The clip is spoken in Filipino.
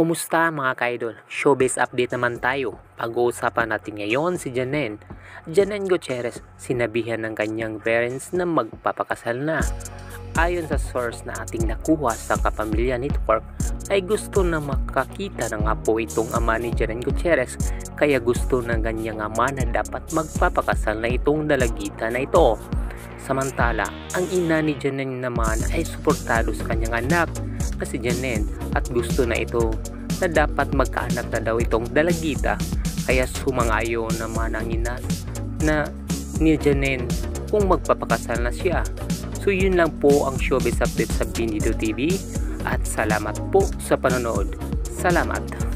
Kumusta mga ka-idol? Showbiz update naman tayo. Pag-uusapan natin ngayon si Janine Gutierrez, sinabihan ng kanyang parents na magpapakasal na. Ayon sa source na ating nakuha sa Kapamilya Network, ay gusto na makakita ng apo itong ama ni Janine Gutierrez, kaya gusto ng kanyang ama na dapat magpapakasal na itong dalagita na ito. Samantala, ang ina ni Janine naman ay suportado sa kanyang anak na si Janine at gusto na ito na dapat magkaanak na daw itong dalagita, kaya sumang-ayon naman ang ina na ni Janine kung magpapakasal na siya. So yun lang po ang showbiz update sa Binido TV at salamat po sa panonood. Salamat!